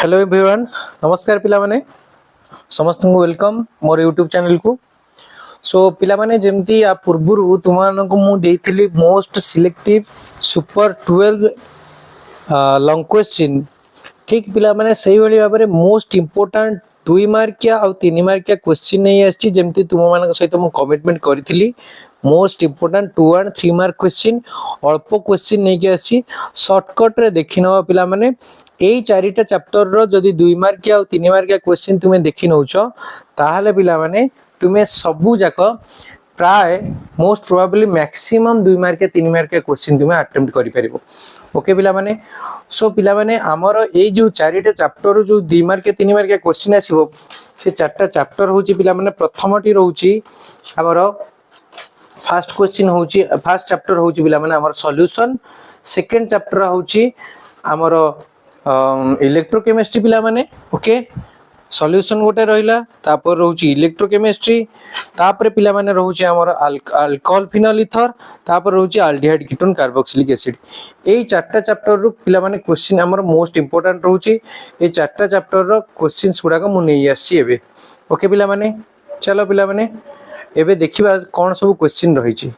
Hello everyone नमस्कार पिला माने समस्त को वेलकम मोर यूट्यूब चैनल को। सो पिला माने जेमती आ पूर्वरु तुमान को मु देइथिली most selective super 12 long question ठीक पिला माने सही वाली भाबरे मोस्ट इंपोर्टेंट 2 मार्किया और 3 मार्किया क्वेश्चन नहीं आछि जेमती तुम मान सहित मु कमिटमेंट करिथिली। Most important 2 and 3 mark question अल्प क्वेश्चन नहीं के आछि शॉर्टकट रे देखिनो पिला माने एई चारिटा चैप्टर रो जदी 2 मार्किया और 3 मार्किया क्वेश्चन तुमे देखि नउछो ताहाले पिला माने तुमे सबु जाक प्राय मोस्ट प्रोबेबली मैक्सिमम 2 मार्किया 3 मार्किया क्वेश्चन तुमे अटेम्प्ट करि परिबो। ओके पिला माने सो पिला माने हमर एई जो चारिटा चैप्टर जो 2 मार्किया 3 मार्किया क्वेश्चन आसीबो से चारटा चैप्टर होची पिला माने प्रथमटी रहउची हमर फर्स्ट क्वेश्चन होची फर्स्ट चैप्टर होची पिला माने हमर सॉल्यूशन सेकंड चैप्टर होची हमर इलेक्ट्रोकेमिस्ट्री पिला माने ओके सॉल्यूशन गोटे रहिला तापर रहउची इलेक्ट्रोकेमिस्ट्री तापर पिला माने रहउची हमर अल्कोहल फिनोल ईथर तापर रहउची एल्डिहाइड कीटोन कार्बोक्सिलिक एसिड एई चारटा चैप्टर रु पिला माने क्वेश्चन हमर मोस्ट इंपोर्टेंट रहउची एई चारटा चैप्टर रो क्वेश्चंस गुडा को मु नै आसी एबे। ओके पिला माने चलो पिला माने एबे देखिबा कोन सब क्वेश्चन रहिची।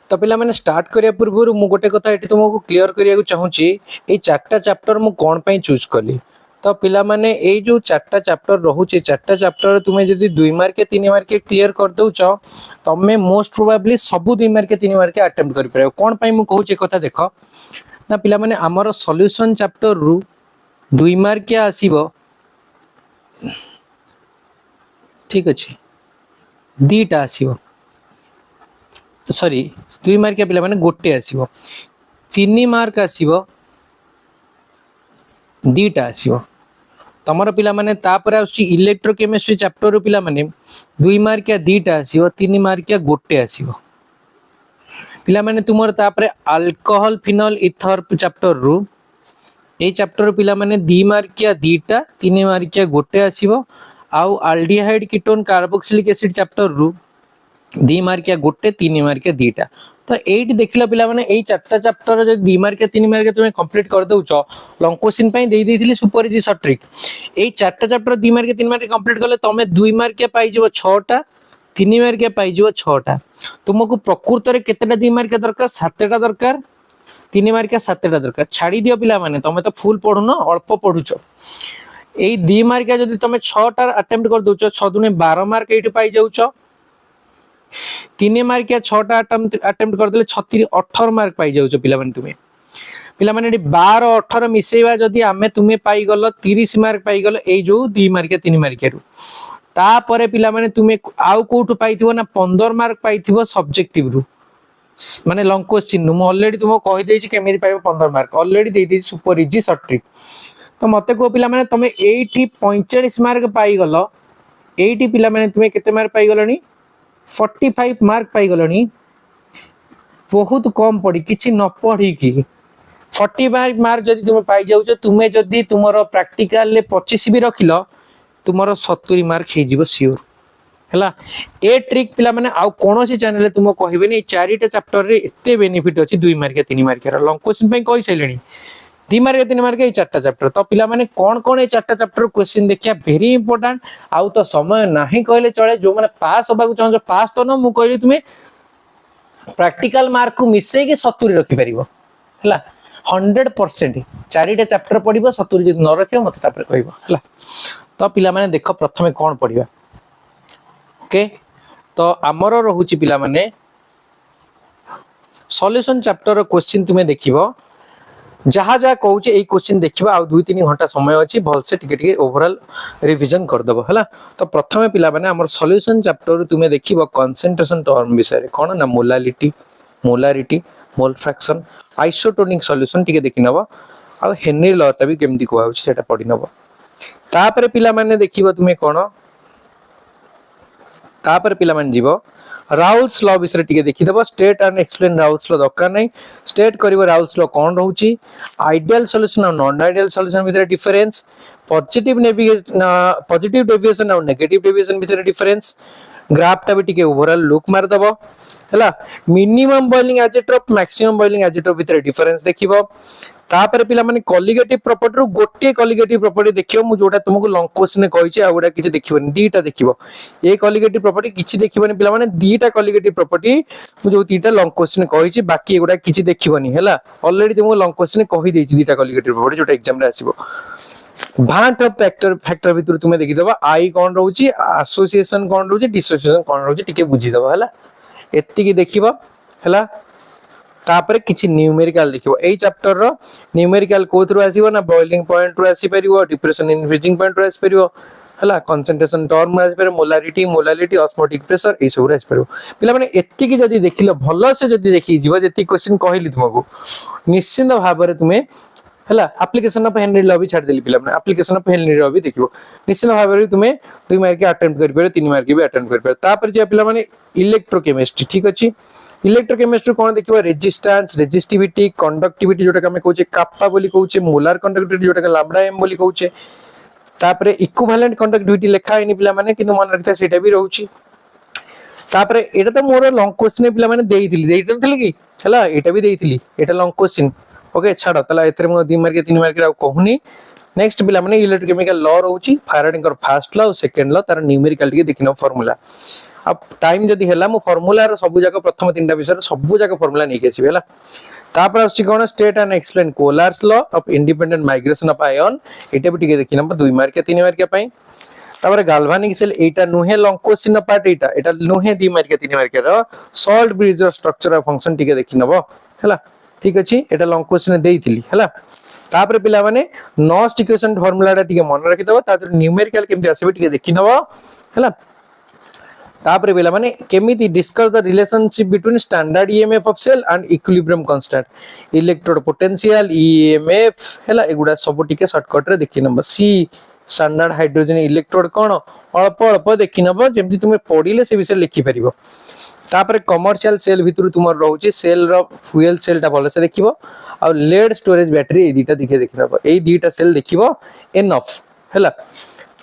तो पिला माने स्टार्ट करिया पूर्व मु गोटे कथा एठी तुमको क्लियर करिया को चाहूची ए चारटा चैप्टर मु कोन पई चूज करली। तो पिला माने ए जो चारटा चैप्टर रहूची चारटा चैप्टर तुमे जदी 2 मार्क के 3 मार्क के क्लियर कर दउचो तमे मोस्ट प्रोबेबली सब 2 मार्क के 3 मार्क के अटेम्प्ट करि परबो। कोन पई मु कहूची कथा देखो ना पिला माने हमर सॉल्यूशन चैप्टर रु 2 मार्क के आसीबो ठीक अछि दीटा आसीबो सॉरी 2 मार्क के पिला माने गोटे आसीबो 3 मार्क आसीबो दीटा आसीबो तमर पिला माने तापर आसी इलेक्ट्रोकेमिस्ट्री चैप्टर रो पिला माने 2 मार्क के दीटा आसीबो 3 मार्क के गोटे आसीबो पिला माने तुमर तापर अल्कोहल फिनोल ईथर चैप्टर रो ए चैप्टर पिला माने 2 मार्क के दीटा 3 मार्क के गोटे आसीबो आउ aldehyde ketone carboxylic acid chapter रू 2 मार्क या गोटे 3 मार्क या दीटा। तो एट देखिला पिला माने एई चारटा चैप्टर जो 2 मार्क या 3 मार्क तुमे कंप्लीट कर दउचो लॉन्ग क्वेश्चन पई देई देथिली सुपर इजी शॉर्ट ट्रिक एई चारटा चैप्टर 2 मार्क 3 मार्क कंप्लीट करले तमे 2 मार्क या पाई जिवो 6टा 3 मार्क या पाई जिवो 6टा तुमको प्रकृत रे केतेटा 2 मार्क दरकार 7टा दरकार 3 मार्क या 7टा दरकार छाडी दियो पिला माने तमे तो फुल पढुनो अल्प पढुचो एई 2 मार्क या जदी तमे 6टा अटेम्प्ट कर दउचो 6 दुने 12 मार्क एठी पाई जाउचो 3 मार्क या 6टा अटेम्प्ट कर देले 36 18 मार्क पाई जाउचो पिला माने तुमे पिला माने 12 18 मिसेइबा जदी आमे तुमे पाई गलो 30 मार्क पाई गलो एई जो 2 मार्क या 3 मार्क रु ता परे पिला माने तुमे आउ कोठु पाइथिबो ना 15 मार्क पाइथिबो सब्जेक्टिव रु माने लॉन्ग क्वेश्चन नु म ऑलरेडी तुमको कहि देछि केमिति पाइबो 15 मार्क ऑलरेडी दे देछि सुपर इजी शॉर्ट ट्रिक। तो मते को पिला माने तमे 45 मार्क पाई गलो 80 पिला माने तुमे केते मार्क पाई गलोनी 45 मार्क पाई गलोनी बहुत कम पड़ी किछि न पढ़ी की 45 मार्क जदी तुमे पाई जाउछो तुमे जदी तुमरो प्रैक्टिकल ले 25 भी रखिलो तुमरो 70 मार्क हे जिवो सियोर हला। ए ट्रिक पिला माने आ कोनोसी चैनल तुमको कहिबे नै चारिटा चैप्टर रे एते बेनिफिट अछि 2 मार्क 3 मार्क रा लॉन्ग क्वेश्चन पई कहि सैलेनी 2 मार्क 3 मार्क ए चारटा चैप्टर। तो पिला माने कोन ए चारटा चैप्टर क्वेश्चन देखिया वेरी इंपोर्टेंट आउ तो समय नाही कहले चले जो माने पास होबा को चाहो पास तो न मु कहली तुमे प्रैक्टिकल मार्क को मिसै के 70 रखि परिबो हला 100% चारिटा चैप्टर पढिबो 70 जदी न रखियो मते तापर कहइबो हला। तो पिला माने देखो प्रथमे कोन पढिबा ओके तो हमरो रहूची पिला माने सॉल्यूशन चैप्टर क्वेश्चन तुमे देखिबो जहा जहा कहूचे ए क्वेश्चन देखिबा आ 2-3 घंटा समय अछि भल से टिके ओवरऑल रिवीजन कर दबो हला। तो प्रथमे पिला माने हमर सॉल्यूशन चैप्टर तुमे देखिबो कंसंट्रेशन टर्म विषय कोन ना molality molarity mole fraction isotonic solution टिके देखि नबो आ हेनरी लॉ ता भी केमदी को आउछ सेटा पढि नबो। तापर पिला माने देखिबो तुमे कोन तापर पिला माने जीवो राउल्स लॉ विषय टिके देखि देबो state and explain Raoult's law दरकार नै स्टेट करिवो राउल्स लॉ कोन रहउची आइडियल सॉल्यूशन और non ideal solution with difference positive deviation और negative deviation with difference graph टा भी टिके ओवरऑल लुक मार दबो हैला मिनिमम बॉइलिंग एजेट और मैक्सिमम बॉइलिंग एजेट भितर डिफरेंस देखिबो तापर पिला माने कॉलिगेटिव प्रॉपर्टी रो गोटे कॉलिगेटिव प्रॉपर्टी देखियो मु जोटा तुमको लॉन्ग क्वेश्चन ने कहिछि आ गोटा किछि देखिबोनी दीटा देखिबो ए कॉलिगेटिव प्रॉपर्टी किछि देखिबोनी पिला माने दीटा कॉलिगेटिव प्रॉपर्टी मु जो तीटा लॉन्ग क्वेश्चन ने कहिछि बाकी एगोटा किछि देखिबोनी हैला ऑलरेडी तुमको लॉन्ग क्वेश्चन ने कहि देछि दीटा कॉलिगेटिव प्रॉपर्टी जोटा एग्जाम रे आसीबो भांट फैक्टर भितर तुमे देखि दबा आई कोन रहउछि एसोसिएशन कोन रहउछि डिसोसिएशन कोन रहउछि टिके बुझी दबा हैला एत्ति की देखिबो हैला तापर किछि न्यूमेरिकल देखिबो एई चैप्टर रो न्यूमेरिकल कोथरो आसीबो ना बॉइलिंग पॉइंट रो आसी परिबो डिप्रेशन इन फ्रीजिंग पॉइंट रो आसी परिबो हैला कंसंट्रेशन टर्म आसी परिबो मोलारिटी मोलालिटी ऑस्मोटिक प्रेशर ए सब रो आसी परिबो पिला माने एत्ति की जदी देखिलो भलो से जदी देखि जीवो जति क्वेश्चन कहली तुमको निश्चित भाबरे तुमे हैला एप्लीकेशन ऑफ हेनरी लॉ भी छाड़ देली पिला माने एप्लीकेशन ऑफ हेनरी लॉ भी देखिबो निश्चित भाबरे तुमे 2 मार्क के अटेम्प्ट करि परबो 3 मार्क के भी अटेम्प्ट करि परबो तापर जे पिला माने इलेक्ट्रोकेमिस्ट्री ठीक अछि इलेक्ट्रोकेमिस्ट्री कोन देखिबो रेजिस्टेंस रेजिस्टिविटी कंडक्टिविटी जोटा हमें कहूचे काप्पा बोली कहूचे मोलार कंडक्टिविटी जोटा लैम्बडा एम बोली कहूचे तापर इक्विवेलेंट कंडक्टिविटी लेखा इनि पिला माने किंतु मन रखता सेटा भी रहउची तापर एटा तो मोर लॉन्ग क्वेश्चन पिला माने देइथिली कि हला एटा भी देइथिली एटा लॉन्ग क्वेश्चन ओके छाड़ तला एथरे मो 2 मार्क 3 मार्क आ कहूनी नेक्स्ट पिला माने इलेक्ट्रोकेमिकल लॉ रहउची फैराडे कर फर्स्ट लॉ सेकंड लॉ तार न्यूमेरिकल के देखिनो फार्मूला अब टाइम जदी हैला मो फार्मूला रो सब जगह प्रथम तीनटा विषय सब जगह फार्मूला नै के आसीबे हैला तापर आछि कोन state and explain Kohlrausch's law of independent migration of ion एटा भी टिके देखिना 2 मार्क 3 मार्क पई तापर गाल्वानिक सेल एटा नुहे लॉन्ग क्वेश्चन पार्ट एटा नुहे 2 मार्क 3 मार्क रो सॉल्ट ब्रिज रो स्ट्रक्चर ऑफ फंक्शन टिके देखिनबो हैला ठीक अछि एटा लॉन्ग क्वेश्चन देइथिली हैला तापर पिला माने नॉस्ट इक्वेशन फार्मूला टा टिके मन रखि दबो तापर न्यूमेरिकल केमति आसीबे टिके देखिनबो हैला तापर पिला माने केमिति discuss the relationship between standard EMF of cell and equilibrium constant electrode potential EMF हैला एगुडा सब टिके शॉर्टकट रे देखिनबो सी स्टैंडर्ड हाइड्रोजन इलेक्ट्रोड कोन अल्प अल्प देखिनबो जेमति तुमे पढिले से विषय लिखि परिबो तापर कमर्शियल सेल भितर तुमर रहउची सेल रो फ्यूल सेल टा भले से देखिबो आ लेड स्टोरेज बैटरी ए दीटा दिखे देखिनबो ए दीटा सेल देखिबो एनफ हैला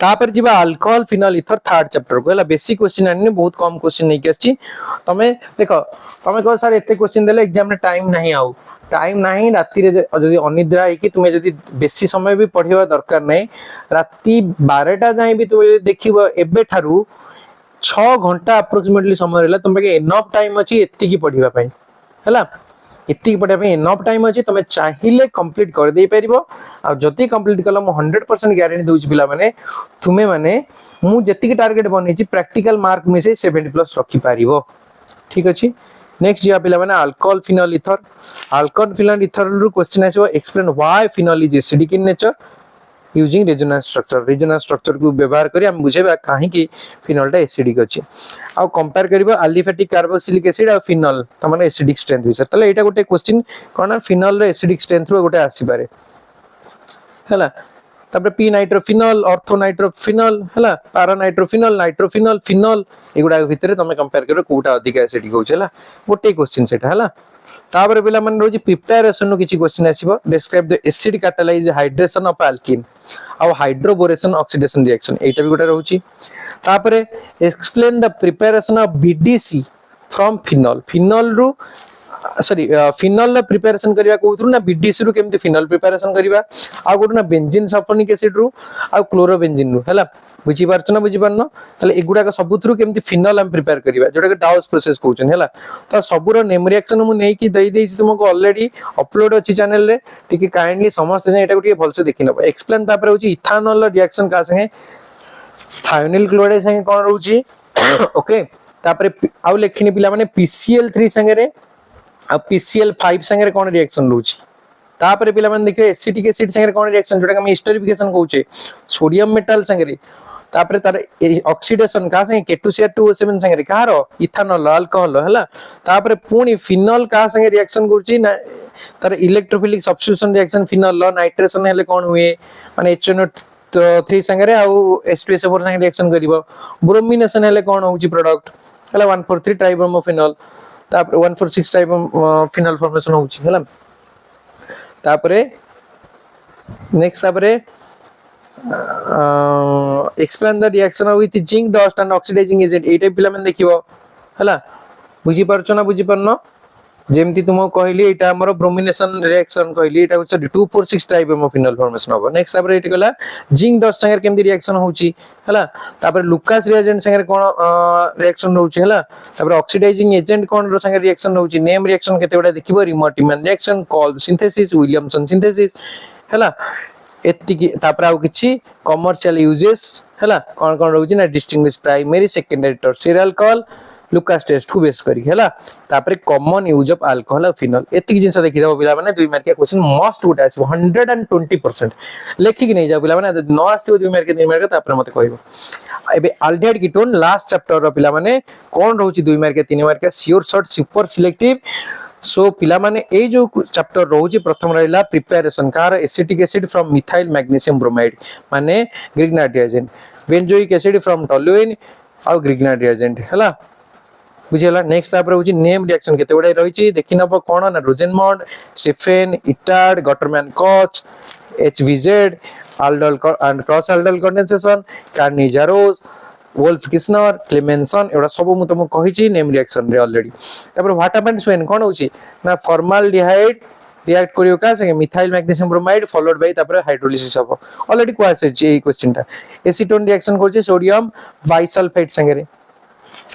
तापर जिबा alcohol phenol ether third chapter को हैला बेसिक क्वेश्चन आनी बहुत कम क्वेश्चन नै के आछि तमे देखो तमे कह सर एते क्वेश्चन देले एग्जाम में टाइम नहीं आउ टाइम नाही राती रे जदी अनिद्रा है कि तुमे जदी बेसी समय भी पढिबा दरकार नै राती 12टा जाई भी तुमे देखिबो एबे थारु 6 घंटा अप्रोक्सीमेटली समय रहला तुम के एनफ टाइम अछि एत्ती की पढिबा पई हैला एत्ती की पढिबा पई एनफ टाइम अछि तुमे चाहिले कंप्लीट कर दे परिबो आ जति कंप्लीट कला मु 100% गारंटी दोछि पिला माने तुमे माने मु जति की टारगेट बनै छि प्रैक्टिकल मार्क में से 70 प्लस रखि पारिबो ठीक अछि नेक्स्ट जिया पिला माने अल्कोहल फिनोल ईथर रु क्वेश्चन आसीबो explain why phenol is acidic in nature using resonance structure को व्यवहार करी हम बुझेबा काहे कि फिनोल टा एसिडिक अछि आ कंपेयर करबा अलिफेटिक कार्बोक्सिलिक एसिड आ फिनोल त माने एसिडिक स्ट्रेंथ विषय तले एटा गोटे क्वेश्चन कोन फिनोल रे एसिडिक स्ट्रेंथ रो गोटे आसी पारे हैला तापर पी नाइट्रोफिनोल ऑर्थो नाइट्रोफिनोल हैला पारा नाइट्रोफिनोल फिनोल एगुडा भितरे तमे कंपेयर करो कोटा अधिक एसिडिक होछ हैला गोटे क्वेश्चन सेटा हैला तापर पिला मन रोजी प्रिपरेशन नो किछि क्वेश्चन आसीबो describe the acid catalyse hydration of alkene आ हाइड्रोबोरेशन ऑक्सीडेशन रिएक्शन एटा भी गोटे रहउची तापर explain the preparation of BDC from phenol रु सॉरी फिनोल प्रिपरेशन करिया कोथरु ना बीडीसी रु केमति फिनोल प्रिपरेशन करिवा आ गोटु ना बेंजीन सल्फोनिक एसिड रु आ क्लोरोबेंजीन रु हैला बुझी पारछ ना बुझी पारनो तले एगुडा का सबुथरु केमति फिनोल हम प्रिपेयर करिवा जोटा के डाउस प्रोसेस कहउछन हैला तो सबुरो नेम रिएक्शन मु नै की दई देछि तुमको ऑलरेडी अपलोड अछि चैनल रे टिके काइंडली समस्त जे एटा गोटे भलसे देखिनबो एक्सप्लेन तापर होछि इथानॉल रिएक्शन का संगे थायोनिल क्लोराइड संगे कोन रहउछि ओके तापर आउ लेखिनी पिला माने PCl3 संगे रे आ PCl5 संगे रे कोन रिएक्शन रहउछि तापर पिला माने देखिए एसिटिक एसिड संगे रे कोन रिएक्शन जोटा हम एस्टरिफिकेशन कहउछे सोडियम मेटल संगे रे तापर तार ऑक्सीडेशन का संगे K2Cr2O7 संगे रे कहारो इथानॉल अल्कोहल हैला तापर पुनी फिनोल का संगे रिएक्शन करछि ना तार electrophilic substitution reaction phenol nitration हेले कोन हुए माने HNO3 संगे रे आ H2SO4 संगे रिएक्शन करिवो ब्रोमिनेशन हेले कोन होउछि प्रोडक्ट हैला 143 ट्राइब्रोमोफिनॉल तापर 146 ट्राइब्रोमोफिनॉल फॉर्मेशन होउछि हैला तापर नेक्स्ट तापर explain the reaction with zinc dust and oxidizing agent एटा पिला मन देखिबो हला बुझी परछो ना बुझी परनो जेमती तुमको कहली एटा हमर ब्रोमिनेशन रिएक्शन कहली एटा होछ 246 ट्राइब्रोमोफिनल फॉर्मेशन हो नेक्स्ट तापर एटा गला जिंक डस्ट संगे केमती रिएक्शन होची हला तापर लुकास रिएजेंट संगे कोन रिएक्शन होची हला तापर ऑक्सीडाइजिंग एजेंट कोन रो संगे रिएक्शन होची नेम रिएक्शन केते बडा देखिबो रिमोटिमन रिएक्शन कॉल्ब सिंथेसिस विलियमसन सिंथेसिस हला एतिकी तापर आउ किछि कमर्शियल यूजेस हला कोन कोन रहउची ना distinguish primary secondary tertiary alcohol Lucas test को बेस करी हैला तापर कॉमन यूज ऑफ अल्कोहल और फिनोल एतिक जिंस देखि दबो पिला माने 2 मार्क के क्वेश्चन मस्ट गुट आसी 120% लेखि कि नै जाउ पिला माने न आस्थिबो 2 मार्क के 3 मार्क तापर मते कहबो एबे अल्डिहाइड कीटोन लास्ट चैप्टर रो पिला माने कोन रहउची 2 मार्क के 3 मार्क के sure short super selective so पिला माने ए जो चैप्टर रहउची प्रथम रहिला प्रिपरेशन कार acetic acid from methyl magnesium bromide माने Grignard agent benzoic acid from toluene और ग्रिग्नार्ड एजेंट हैला बुझेला नेक्स्ट तापर होची नेम रिएक्शन केते बडे रहिची देखिनबो कोन ना Rosenmund Stephen Etard Gattermann Koch HVZ aldol and cross aldol condensation Cannizzaro's Wolff Kishner Clemmensen एडा सब मु तुमको कहिची नेम रिएक्शन रे ऑलरेडी तापर व्हाट हैपेंस व्हेन कोन होची ना फॉर्माल्डिहाइड रिएक्ट करियो का संगे methyl magnesium bromide followed by तापर हाइड्रोलिसिस हो ऑलरेडी क्वेश्चन छै ए क्वेश्चन ता एसीटोन रिएक्शन करछि सोडियम बाइसल्फेट संगे रे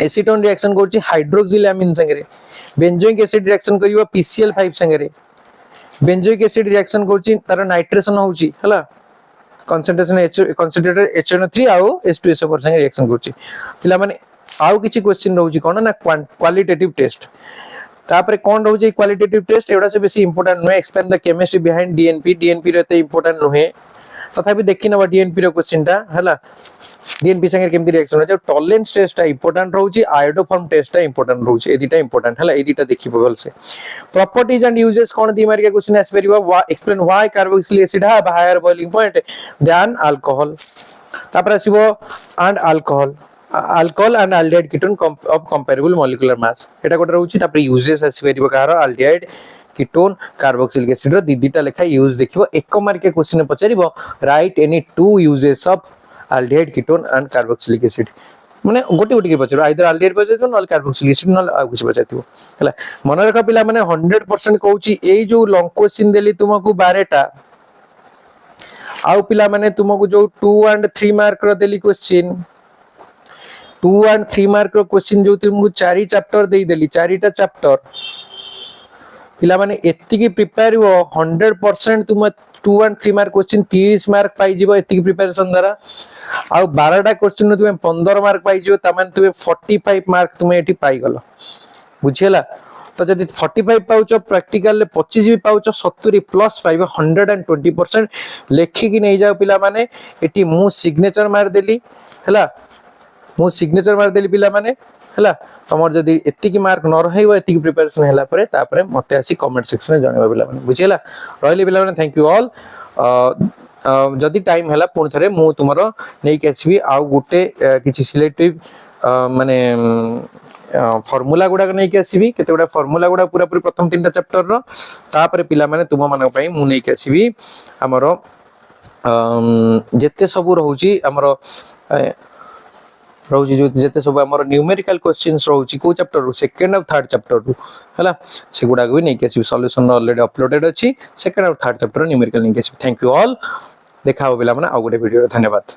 एसीटोन रिएक्शन करछि हाइड्रोक्सिलामिन संगे रे बेंजोइक एसिड रिएक्शन करियो PCl5 संगे रे बेंजोइक एसिड रिएक्शन करछि तार नाइट्रेशन होछि हला कंसंट्रेशन कंसंट्रेटेड HNO3 आउ H2SO4 संगे रिएक्शन करछि पिला माने आउ किछि क्वेश्चन रहउछि कोन ना क्वालिटेटिव टेस्ट तापर कोन रहउछि क्वालिटेटिव टेस्ट एडा से बेसी important know explain the chemistry behind DNP रहते इंपोर्टेंट नहे तथापि देखिनबा डीएनपी रो क्वेश्चन ता हला डीएनपी संगे केमती रिएक्शन हो टॉलरेंस टेस्ट इंपोर्टेंट रहउची आयोडोफॉर्म टेस्ट इंपोर्टेंट रहउची एदिटा इंपोर्टेंट हला एदिटा देखिबो बोल से प्रॉपर्टीज एंड यूजेस कोन दी मार के क्वेश्चन आस परिबो explain why carboxylic acid have higher boiling point than alcohol तापर आसीबो and alcohol and aldehyde ketone of comparable molecular mass एटा कोट रहउची तापर यूजेस आस परिबो कार एल्डिहाइड कीटोन कार्बोक्सिलिक एसिड रो दीदीटा लेखा यूज देखिबो एक मार्क के क्वेश्चन पचारिबो write any two uses of aldehyde ketone and carboxylic acid माने गोटी गोटी के पचरो आइदर एल्डिहाइड पचरो नल कार्बोक्सिलिक एसिड नल आ कुछ पचातिबो हला मन रखा पिला माने 100% कहूची ए जो लॉन्ग क्वेश्चन देली तुमको 12टा आउ पिला माने तुमको जो 2 एंड 3 मार्क रो देली क्वेश्चन 2 एंड 3 मार्क रो क्वेश्चन जो तुमको 4 चैप्टर देई देली 4टा चैप्टर पिला माने एत्ती की प्रिपेयर हो 100% तुम 2 एंड 3 मार्क क्वेश्चन 30 मार्क पाई जीवो एत्ती की प्रिपरेशन द्वारा आ 12टा क्वेश्चन तुम 15 मार्क पाई जीवो त माने तुम 45 मार्क तुम एठी पाई गलो बुझियला तो जदि 45 पाउचो प्रैक्टिकल 25 भी पाउचो 70 प्लस 5 120% लेखि की नै जाओ पिला माने एठी मु सिग्नेचर मार देली हला मु सिग्नेचर मार देली पिला माने हला तमर जदि एत्ती की मार्क न रहइबो एत्ती की प्रिपरेशन हला परे तापरे मते आसी कमेंट सेक्शन में जणेबा पिला माने बुझियला रहली पिला माने थैंक यू ऑल जदि टाइम हला पुन थरे मु तुमरो नै के आसीबी आ गुटे किछि सिलेक्टिव माने फार्मूला गुडा नै के आसीबी केते गुडा फार्मूला गुडा पूरा पूरी प्रथम 3टा चैप्टर रो तापरे पिला माने तुम मानक पई मु नै के आसीबी हमरो जेते सब रहउची हमरो रहउची जो जेते सब हमरो न्यूमेरिकल क्वेश्चंस रहउची को चैप्टर रो सेकंड और थर्ड चैप्टर रो हला से गुडा भी नै के आसीबी सॉल्यूशन ऑलरेडी अपलोडेड अछि सेकंड और थर्ड चैप्टर न्यूमेरिकल नै के आसीबी थैंक यू ऑल देखा हो बिला माने आ गुटे वीडियो धन्यवाद।